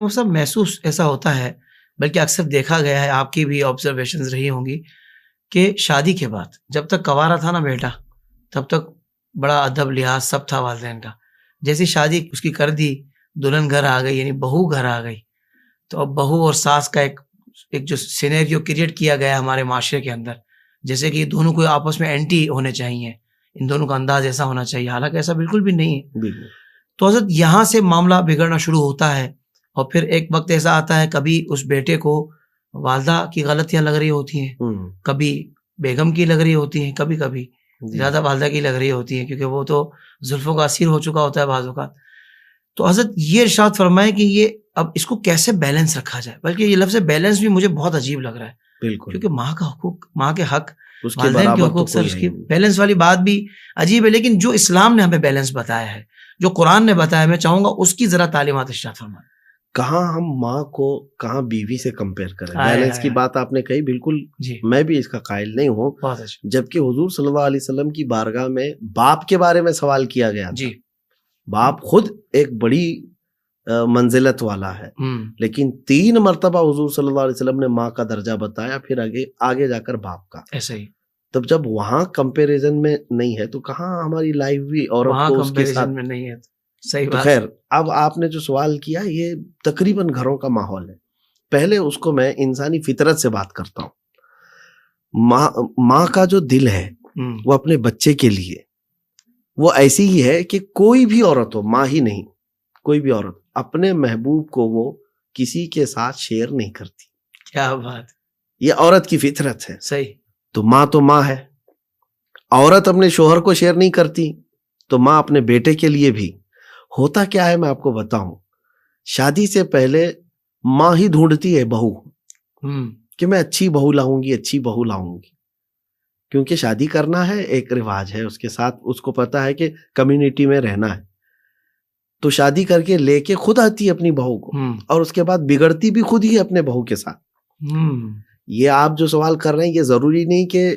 وہ سب محسوس ایسا ہوتا ہے، بلکہ اکثر دیکھا گیا ہے، آپ کی بھی آبزرویشنز رہی ہوں گی کہ شادی کے بعد جب تک کنوارا تھا نا بیٹا، تب تک بڑا ادب لحاظ سب تھا والدین کا. جیسی شادی اس کی کر دی، دلہن گھر آ گئی، یعنی بہو گھر آ گئی، تو اب بہو اور ساس کا ایک جو سینیریو کریٹ کیا گیا ہے ہمارے معاشرے کے اندر، جیسے کہ یہ دونوں کو آپس میں اینٹی ہونے چاہیے، ان دونوں کا انداز ایسا ہونا چاہیے، حالانکہ ایسا بالکل بھی نہیں ہے. تو حضرت یہاں سے معاملہ بگڑنا شروع ہوتا ہے، اور پھر ایک وقت ایسا آتا ہے کبھی اس بیٹے کو والدہ کی غلطیاں لگ رہی ہوتی ہیں، کبھی بیگم کی لگ رہی ہوتی ہیں، کبھی کبھی زیادہ والدہ کی لگ رہی ہوتی ہیں، کیونکہ وہ تو زلفوں کا اسیر ہو چکا ہوتا ہے بعض اوقات. تو حضرت یہ ارشاد فرمائے کہ یہ اب اس کو کیسے بیلنس رکھا جائے. بلکہ یہ لفظ بیلنس بھی مجھے بہت عجیب لگ رہا ہے، بالکل، کیونکہ ماں کا حقوق، ماں کے حق، والدین کے حقوق، سر اس کی بیلنس والی بات بھی عجیب ہے. لیکن جو اسلام نے ہمیں بیلنس بتایا ہے، جو قرآن نے بتایا، میں چاہوں گا اس کی ذرا تعلیمات ارشاد فرمائیں. کہاں ہم ماں کو کہاں بیوی سے کمپیئر کریں. بیلنس کی بات آپ نے کہی، بالکل میں بھی اس کا قائل نہیں ہوں. جبکہ حضور صلی اللہ علیہ وسلم کی بارگاہ میں باپ کے بارے میں سوال کیا گیا تھا. باپ خود ایک بڑی منزلت والا ہے، لیکن 3 مرتبہ حضور صلی اللہ علیہ وسلم نے ماں کا درجہ بتایا، پھر آگے جا کر باپ کا. ایسا ہی تب جب وہاں کمپیریزن میں نہیں ہے تو کہاں ہماری لائف بھی عورت کو اس کے ساتھ میں نہیں ہے. صحیح بات. خیر، اب آپ نے جو سوال کیا یہ تقریباً گھروں کا ماحول ہے. پہلے اس کو میں انسانی فطرت سے بات کرتا ہوں. ماں کا جو دل ہے وہ اپنے بچے کے لیے وہ ایسی ہی ہے کہ کوئی بھی عورت ہو، ماں ہی نہیں، کوئی بھی عورت اپنے محبوب کو وہ کسی کے ساتھ شیئر نہیں کرتی. کیا بات، یہ عورت کی فطرت ہے. صحیح. تو ماں ہے. عورت اپنے شوہر کو شیئر نہیں کرتی، تو ماں اپنے بیٹے کے لیے بھی. ہوتا کیا ہے میں آپ کو بتاؤں، شادی سے پہلے ماں ہی ڈھونڈتی ہے بہو کہ میں اچھی بہو لاؤں گی، کیونکہ شادی کرنا ہے، ایک رواج ہے اس کے ساتھ، اس کو پتا ہے کہ کمیونٹی میں رہنا ہے. تو شادی کر کے لے کے خود آتی ہے اپنی بہو کو، اور اس کے بعد بگڑتی بھی خود ہی اپنے بہو کے ساتھ. یہ آپ جو سوال کر رہے ہیں، یہ ضروری نہیں کہ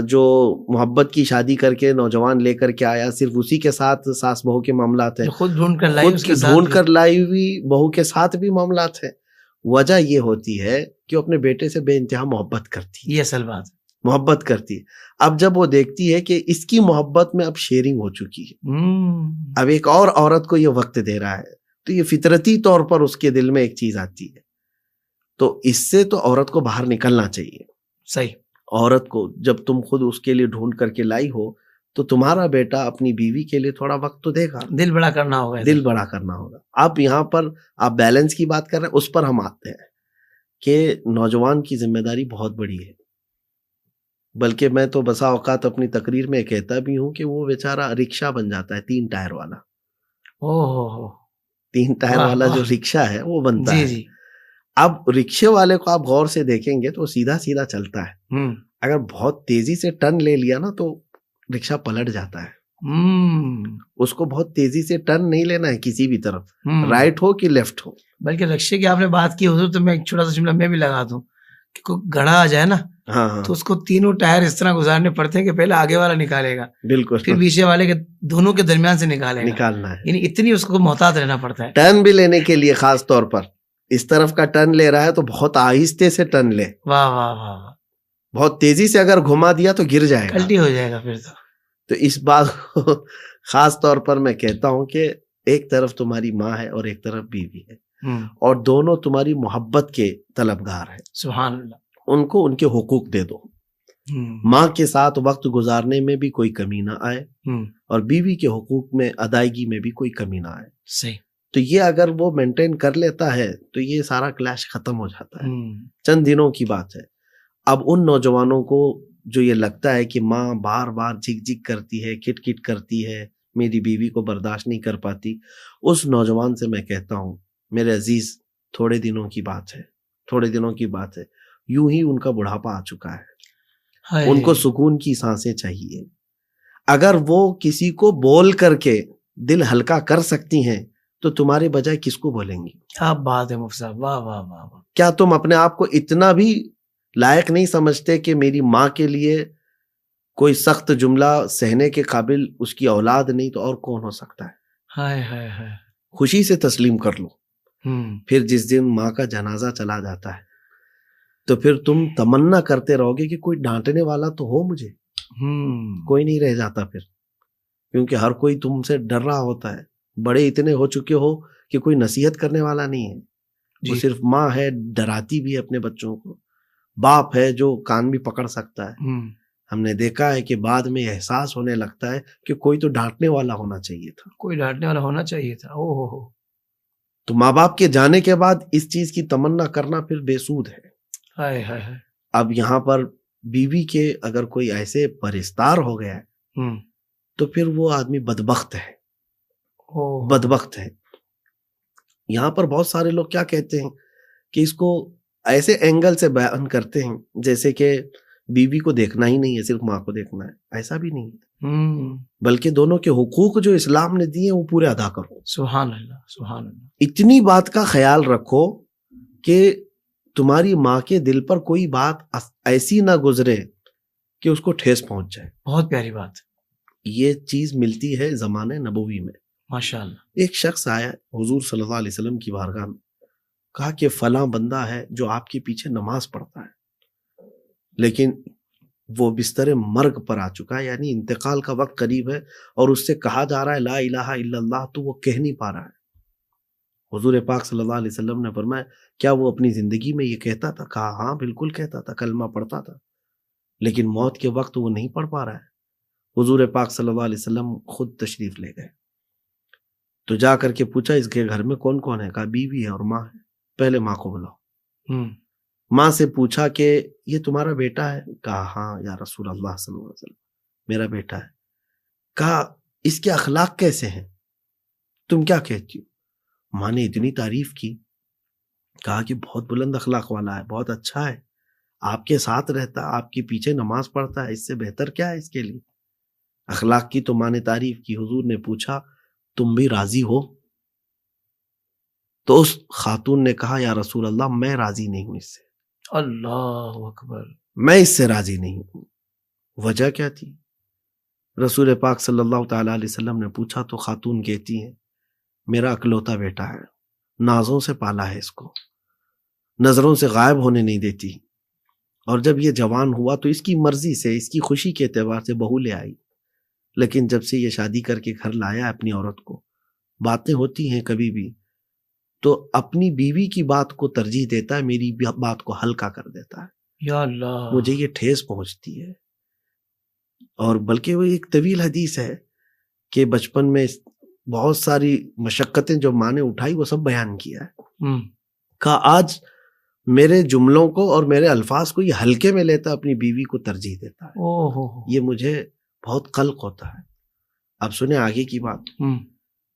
جو محبت کی شادی کر کے نوجوان لے کر کے آیا صرف اسی کے ساتھ ساس بہو کے معاملات ہیں. خود ڈھونڈ کر لائی ہوئی بہو کے ساتھ بھی معاملات ہیں. وجہ یہ ہوتی ہے کہ وہ اپنے بیٹے سے بے انتہا محبت کرتی ہے. یہ اصل بات، محبت کرتی ہے. اب جب وہ دیکھتی ہے کہ اس کی محبت میں اب شیئرنگ ہو چکی ہے، اب ایک اور عورت کو یہ وقت دے رہا ہے، تو یہ فطرتی طور پر اس کے دل میں ایک چیز آتی ہے. تو اس سے تو عورت کو باہر نکلنا چاہیے. صحیح. عورت کو جب تم خود اس کے لیے ڈھونڈ کر کے لائی ہو تو تمہارا بیٹا اپنی بیوی کے لیے تھوڑا وقت تو دے گا. دل بڑا کرنا ہوگا. اب یہاں پر آپ بیلنس کی بات کر رہے ہیں، اس پر ہم آتے ہیں کہ نوجوان کی ذمہ داری بہت بڑی ہے. بلکہ میں تو بسا اوقات اپنی تقریر میں کہتا بھی ہوں کہ وہ بیچارہ رکشہ بن جاتا ہے 3 ٹائر والا. 3 ٹائر والا جو رکشہ ہے وہ بنتا ہے. اب رکشے والے کو آپ غور سے دیکھیں گے تو سیدھا سیدھا چلتا ہے. اگر بہت تیزی سے ٹرن لے لیا نا تو رکشہ پلٹ جاتا ہے. اس کو بہت تیزی سے ٹرن نہیں لینا ہے کسی بھی طرف، رائٹ ہو کہ لیفٹ ہو. بلکہ رکشے کی آپ نے بات کی حضور، تو میں ایک چھوٹا سا جملہ میں بھی لگا دوں کہ کوئی گڑھا آ جائے نا تو اس کو 3 ٹائر اس طرح گزارنے پڑتے ہیں کہ پہلے آگے والا نکالے گا، بالکل، پھر پیچھے والے کے دونوں کے درمیان سے نکالنا ہے. یعنی اتنی اس کو محتاط رہنا پڑتا ہے. ٹرن بھی لینے کے لیے خاص طور پر اس طرف کا ٹرن لے رہا ہے تو بہت آہستہ سے ٹرن لے. واہ واہ واہ. بہت تیزی سے اگر گھما دیا تو گر جائے گا، الٹی ہو جائے گا پھر تو اس بات کو خاص طور پر میں کہتا ہوں کہ ایک طرف تمہاری ماں ہے اور ایک طرف بیوی ہے، اور دونوں تمہاری محبت کے طلبگار ہیں. سبحان اللہ. ان کو ان کے حقوق دے دو. ماں کے ساتھ وقت گزارنے میں بھی کوئی کمی نہ آئے، اور بیوی کے حقوق میں ادائیگی میں بھی کوئی کمی نہ آئے. صحیح. تو یہ اگر وہ مینٹین کر لیتا ہے تو یہ سارا کلیش ختم ہو جاتا ہے. چند دنوں کی بات ہے. اب ان نوجوانوں کو جو یہ لگتا ہے کہ ماں بار بار جھک جھک کرتی ہے، کٹ کٹ کرتی ہے، میری بیوی کو برداشت نہیں کر پاتی، اس نوجوان سے میں کہتا ہوں میرے عزیز، تھوڑے دنوں کی بات ہے، یوں ہی ان کا بڑھاپا آ چکا ہے. ان کو سکون کی سانسیں چاہیے. اگر وہ کسی کو بول کر کے دل ہلکا کر سکتی ہیں تو تمہارے بجائے کس کو بولیں گی؟ کیا بات ہے مفتی صاحب، واہ واہ واہ. کیا تم اپنے آپ کو اتنا بھی لائق نہیں سمجھتے کہ میری ماں کے لیے کوئی سخت جملہ سہنے کے قابل اس کی اولاد نہیں تو اور کون ہو سکتا ہے؟ ہائے ہائے ہائے. خوشی سے تسلیم کر لو پھر جس دن ماں کا جنازہ چلا جاتا ہے تو پھر تم تمنا کرتے رہو گے کہ کوئی ڈانٹنے والا تو ہو مجھے، کوئی نہیں رہ جاتا پھر، کیونکہ ہر کوئی تم سے ڈر رہا ہوتا ہے، بڑے اتنے ہو چکے ہو کہ کوئی نصیحت کرنے والا نہیں ہے، وہ صرف ماں ہے ڈراتی بھی ہے اپنے بچوں کو، باپ ہے جو کان بھی پکڑ سکتا ہے۔ ہم نے دیکھا ہے کہ بعد میں احساس ہونے لگتا ہے کہ کوئی تو ڈانٹنے والا ہونا چاہیے تھا، کوئی ڈانٹنے والا ہونا چاہیے تھا۔ او تو ماں باپ کے جانے کے بعد اس چیز کی تمنا کرنا پھر بے سود ہے۔ ہائے ہائے ہائے۔ اب یہاں پر بیوی کے اگر کوئی ایسے پرہیزگار ہو گیا ہے تو پھر وہ آدمی بدبخت ہے، بدبخت ہے۔ یہاں پر بہت سارے لوگ کیا کہتے ہیں کہ اس کو ایسے اینگل سے بیان کرتے ہیں جیسے کہ بیوی کو دیکھنا ہی نہیں ہے، صرف ماں کو دیکھنا ہے۔ ایسا بھی نہیں ہے، بلکہ دونوں کے حقوق جو اسلام نے دیے وہ پورے ادا کرو۔ سبحان اللہ، سبحان اللہ۔ اتنی بات کا خیال رکھو کہ تمہاری ماں کے دل پر کوئی بات ایسی نہ گزرے کہ اس کو ٹھیس پہنچ جائے۔ بہت پیاری بات، یہ چیز ملتی ہے زمانے نبوی میں۔ ماشاءاللہ۔ ایک شخص آیا حضور صلی اللہ علیہ وسلم کی بارگاہ میں، کہا کہ فلاں بندہ ہے جو آپ کے پیچھے نماز پڑھتا ہے، لیکن وہ بستر مرگ پر آ چکا ہے، یعنی انتقال کا وقت قریب ہے، اور اس سے کہا جا رہا ہے لا الہ الا اللہ، تو وہ کہہ نہیں پا رہا ہے۔ حضور پاک صلی اللہ علیہ وسلم نے فرمایا کیا وہ اپنی زندگی میں یہ کہتا تھا؟ کہا ہاں بالکل کہتا تھا، کلمہ پڑھتا تھا، لیکن موت کے وقت وہ نہیں پڑھ پا رہا ہے۔ حضور پاک صلی اللہ علیہ وسلم خود تشریف لے گئے، تو جا کر کے پوچھا اس کے گھر میں کون کون ہے؟ کہا بیوی ہے اور ماں ہے۔ پہلے ماں کو بلاؤ۔ ماں سے پوچھا کہ یہ تمہارا بیٹا ہے؟ کہا ہاں یا رسول اللہ صلی اللہ علیہ وسلم میرا بیٹا ہے۔ کہا اس کے اخلاق کیسے ہیں؟ تم کیا کہتی ہو؟ ماں نے اتنی تعریف کی، کہا کہ بہت بلند اخلاق والا ہے، بہت اچھا ہے، آپ کے ساتھ رہتا، آپ کے پیچھے نماز پڑھتا ہے، اس سے بہتر کیا ہے اس کے لیے؟ اخلاق کی تو ماں نے تعریف کی۔ حضور نے پوچھا تم بھی راضی ہو؟ تو اس خاتون نے کہا یا رسول اللہ میں راضی نہیں ہوں اس سے۔ اللہ اکبر۔ میں اس سے راضی نہیں ہوں۔ وجہ کیا تھی؟ رسول پاک صلی اللہ تعالی علیہ وسلم نے پوچھا تو خاتون کہتی ہیں میرا اکلوتا بیٹا ہے، نازوں سے پالا ہے، اس کو نظروں سے غائب ہونے نہیں دیتی، اور جب یہ جوان ہوا تو اس کی مرضی سے، اس کی خوشی کے اعتبار سے بہو لے آئی، لیکن جب سے یہ شادی کر کے گھر لایا اپنی عورت کو، باتیں ہوتی ہیں کبھی بھی تو اپنی بیوی کی بات کو ترجیح دیتا ہے، میری بات کو ہلکا کر دیتا ہے۔ یا اللہ، مجھے یہ ٹھیس پہنچتی ہے۔ اور بلکہ وہ ایک طویل حدیث ہے کہ بچپن میں بہت ساری مشقتیں جو ماں نے اٹھائی وہ سب بیان کیا ہے۔ کہا آج میرے جملوں کو اور میرے الفاظ کو یہ ہلکے میں لیتا، اپنی بیوی کو ترجیح دیتا ہے، یہ مجھے بہت قلق ہوتا ہے۔ اب سنیں آگے کی بات۔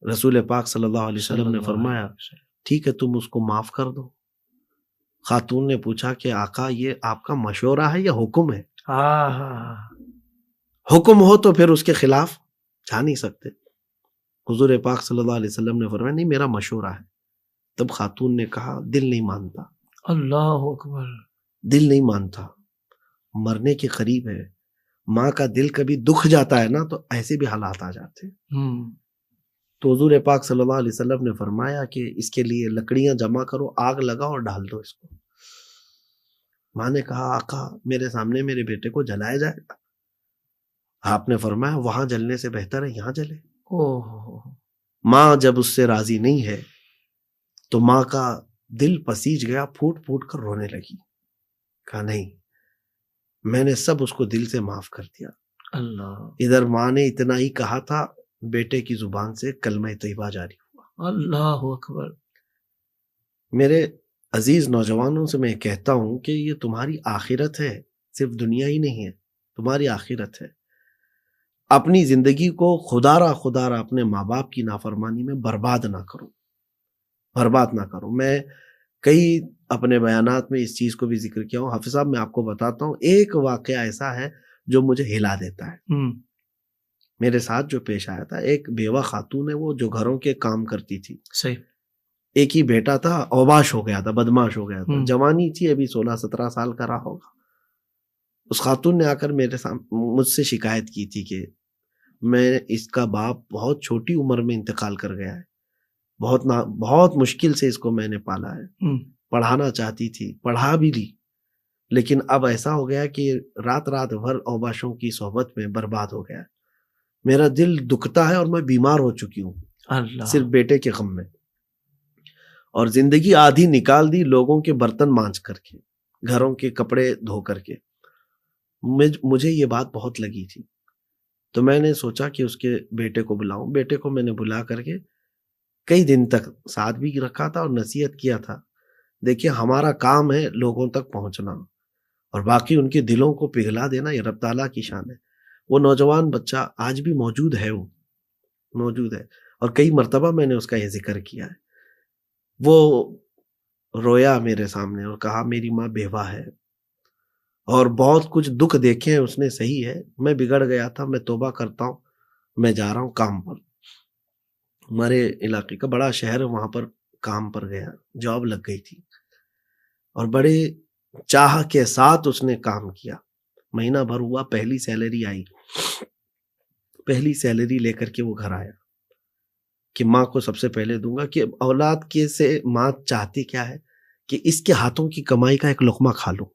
رسول پاک صلی اللہ علیہ وسلم نے فرمایا ٹھیک ہے تم اس کو معاف کر دو۔ خاتون نے پوچھا کہ آقا یہ آپ کا مشورہ ہے یا حکم ہے؟ حکم ہو تو پھر اس کے خلاف جا نہیں سکتے۔ حضور پاک صلی اللہ علیہ وسلم نے فرمایا نہیں میرا مشورہ ہے۔ تب خاتون نے کہا دل نہیں مانتا۔ اللہ اکبر۔ دل نہیں مانتا، مرنے کے قریب ہے، ماں کا دل کبھی دکھ جاتا ہے نا تو ایسے بھی حالات آ جاتے ہیں۔ تو حضور پاک صلی اللہ علیہ وسلم نے فرمایا کہ اس کے لیے لکڑیاں جمع کرو، آگ لگاؤ اور ڈال دو اس کو۔ ماں نے کہا آقا میرے سامنے میرے بیٹے کو جلایا جائے گا؟ آپ نے فرمایا وہاں جلنے سے بہتر ہے یہاں جلے۔ ماں جب اس سے راضی نہیں ہے تو ماں کا دل پسیج گیا، پھوٹ پھوٹ کر رونے لگی۔ کہا نہیں میں نے سب اس کو دل سے معاف کر دیا۔ اللہ، ادھر ماں نے اتنا ہی کہا تھا، بیٹے کی زبان سے کلمہ طیبہ جاری ہوا۔ اللہ اکبر۔ میرے عزیز نوجوانوں سے میں کہتا ہوں کہ یہ تمہاری آخرت ہے، صرف دنیا ہی نہیں ہے، تمہاری آخرت ہے۔ اپنی زندگی کو خدا را اپنے ماں باپ کی نافرمانی میں برباد نہ کرو، برباد نہ کرو۔ میں کئی اپنے بیانات میں اس چیز کو بھی ذکر کیا ہوں۔ حافظ صاحب میں آپ کو بتاتا ہوں ایک واقعہ ایسا ہے جو مجھے ہلا دیتا ہے۔ میرے ساتھ جو پیش آیا تھا، ایک بیوہ خاتون ہے وہ جو گھروں کے کام کرتی تھی، صحیح، ایک ہی بیٹا تھا، اوباش ہو گیا تھا، بدماش ہو گیا تھا، جوانی تھی، ابھی 16-17 سال کا رہا ہوگا۔ اس خاتون نے آ کر مجھ سے شکایت کی تھی کہ میں اس کا باپ بہت چھوٹی عمر میں انتقال کر گیا ہے، بہت مشکل سے اس کو میں نے پالا ہے. پڑھانا چاہتی تھی, پڑھا بھی لی, لیکن اب ایسا ہو گیا کہ رات بھر اوباشوں کی صحبت میں برباد ہو گیا. میرا دل دکھتا ہے اور میں بیمار ہو چکی ہوں صرف بیٹے کے غم میں. اور زندگی آدھی نکال دی لوگوں کے برتن مانج کر کے, گھروں کے کپڑے دھو کر کے. مجھے یہ بات بہت لگی تھی, تو میں نے سوچا کہ اس کے بیٹے کو بلاؤں. بیٹے کو میں نے بلا کر کے کئی دن تک ساتھ بھی رکھا تھا اور نصیحت کیا تھا. دیکھیے ہمارا کام ہے لوگوں تک پہنچنا, اور باقی ان کے دلوں کو پگھلا دینا یہ رب تعالیٰ کی شان ہے. وہ نوجوان بچہ آج بھی موجود ہے, وہ موجود ہے, اور کئی مرتبہ میں نے اس کا یہ ذکر کیا ہے. وہ رویا میرے سامنے اور کہا میری ماں بیوہ ہے اور بہت کچھ دکھ دیکھے ہیں اس نے, صحیح ہے میں بگڑ گیا تھا, میں توبہ کرتا ہوں, میں جا رہا ہوں کام پر. ہمارے علاقے کا بڑا شہر ہے, وہاں پر کام پر گیا, جاب لگ گئی تھی اور بڑے چاہ کے ساتھ اس نے کام کیا. مہینہ بھر ہوا, پہلی سیلری آئی, پہلی سیلری لے کر کے وہ گھر آیا کہ ماں کو سب سے پہلے دوں گا. کہ اولاد کے سے ماں چاہتی کیا ہے کہ اس کے ہاتھوں کی کمائی کا ایک لقمہ کھا لوں.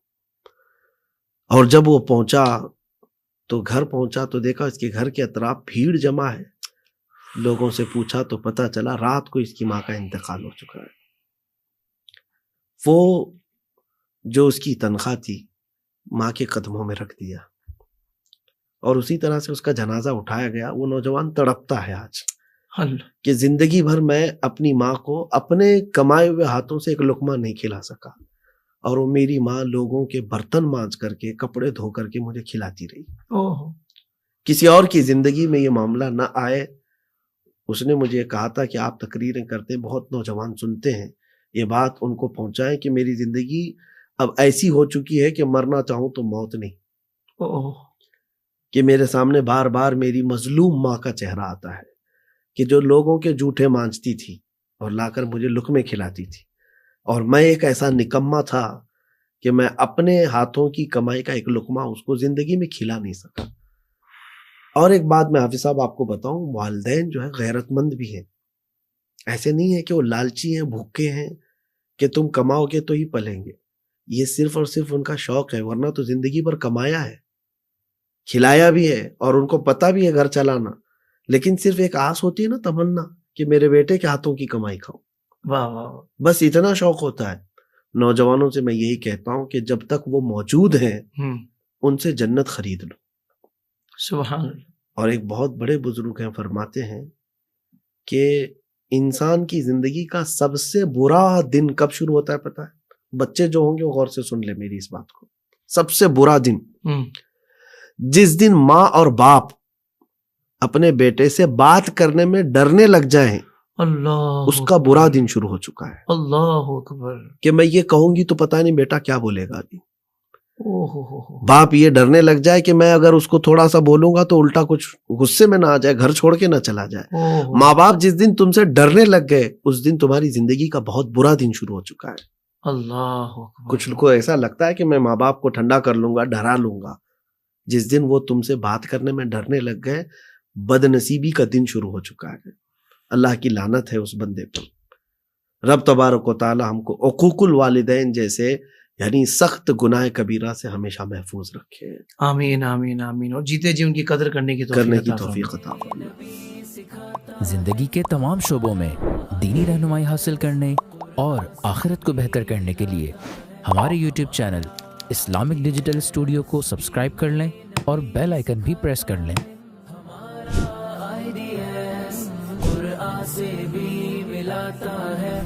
اور جب وہ پہنچا تو گھر پہنچا تو دیکھا اس کے گھر کے اطراف بھیڑ جمع ہے. لوگوں سے پوچھا تو پتا چلا رات کو اس کی ماں کا انتقال ہو چکا ہے. وہ جو اس کی تنخواہ تھی ماں کے قدموں میں رکھ دیا, اور اسی طرح سے اس کا جنازہ اٹھایا گیا. وہ نوجوان تڑپتا ہے آج کہ زندگی بھر میں اپنی ماں کو اپنے کمائے ہوئے ہاتھوں سے ایک لقمہ نہیں کھلا سکا, اور وہ میری ماں لوگوں کے برتن مانج کر کے کپڑے دھو کر کے مجھے کھلاتی رہی. کسی اور کی زندگی میں یہ معاملہ نہ آئے. اس نے مجھے کہا تھا کہ آپ تقریریں کرتے ہیں, بہت نوجوان سنتے ہیں, یہ بات ان کو پہنچائیں کہ میری زندگی اب ایسی ہو چکی ہے کہ مرنا چاہوں تو موت نہیں. کہ میرے سامنے بار بار میری مظلوم ماں کا چہرہ آتا ہے کہ جو لوگوں کے جھوٹے مانجتی تھی اور لا کر مجھے لقمے کھلاتی تھی, اور میں ایک ایسا نکما تھا کہ میں اپنے ہاتھوں کی کمائی کا ایک لقمہ اس کو زندگی میں کھلا نہیں سکا. اور ایک بات میں حافظ صاحب آپ کو بتاؤں, والدین جو ہے غیرت مند بھی ہیں. ایسے نہیں ہے کہ وہ لالچی ہیں, بھوکے ہیں کہ تم کماؤ گے تو ہی پلیں گے. یہ صرف اور صرف ان کا شوق ہے, ورنہ تو زندگی بھر کمایا ہے, کھلایا بھی ہے, اور ان کو پتا بھی ہے گھر چلانا, لیکن صرف ایک آس ہوتی ہے نا, تمنا کہ میرے بیٹے کے ہاتھوں کی کمائی کھاؤں. واہ واہ, بس اتنا شوق ہوتا ہے. نوجوانوں سے میں یہی کہتا ہوں کہ جب تک وہ موجود ہیں ان سے جنت خرید لو. سبحان اللہ. اور ایک بہت بڑے بزرگ ہیں, فرماتے ہیں کہ انسان کی زندگی کا سب سے برا دن کب شروع ہوتا ہے پتہ ہے؟ بچے جو ہوں گے وہ غور سے سن لے میری اس بات کو. سب سے برا دن جس دن ماں اور باپ اپنے بیٹے سے بات کرنے میں ڈرنے لگ جائیں, اللہ, اس کا برا دن شروع ہو چکا ہے. اللہ اکبر. کہ میں یہ کہوں گی تو پتہ نہیں بیٹا کیا بولے گا ابھی. باپ یہ ڈرنے لگ جائے کہ میں اگر اس کو تھوڑا سا بولوں گا تو الٹا کچھ غصے میں نہ آ جائے, گھر چھوڑ کے نہ چلا جائے. ماں باپ جس دن تم سے ڈرنے لگ گئے اس دن تمہاری زندگی کا بہت برا دن شروع ہو چکا ہے. اللہ. کچھ کو ایسا لگتا ہے کہ میں ماں باپ کو ٹھنڈا کر لوں گا, ڈرا لوں گا. جس دن وہ تم سے بات کرنے میں ڈرنے لگ گئے, بد نصیبی کا دن شروع ہو چکا ہے. اللہ کی لعنت ہے اس بندے پر. رب تبارک و تعالی ہم کو عقوق الوالدین جیسے یعنی سخت گناہ کبیرہ سے ہمیشہ محفوظ رکھے. آمین آمین آمین. اور جیتے جی ان کی قدر کرنے کی توفیق عطا فرمائے. زندگی کے تمام شعبوں میں دینی رہنمائی حاصل کرنے اور آخرت کو بہتر کرنے کے لیے ہمارے YouTube channel Islamic digital studio کو سبسکرائب کر لیں اور بیل آئیکن بھی پریس کر لیں. قرآن سے بھی ملاتا ہے.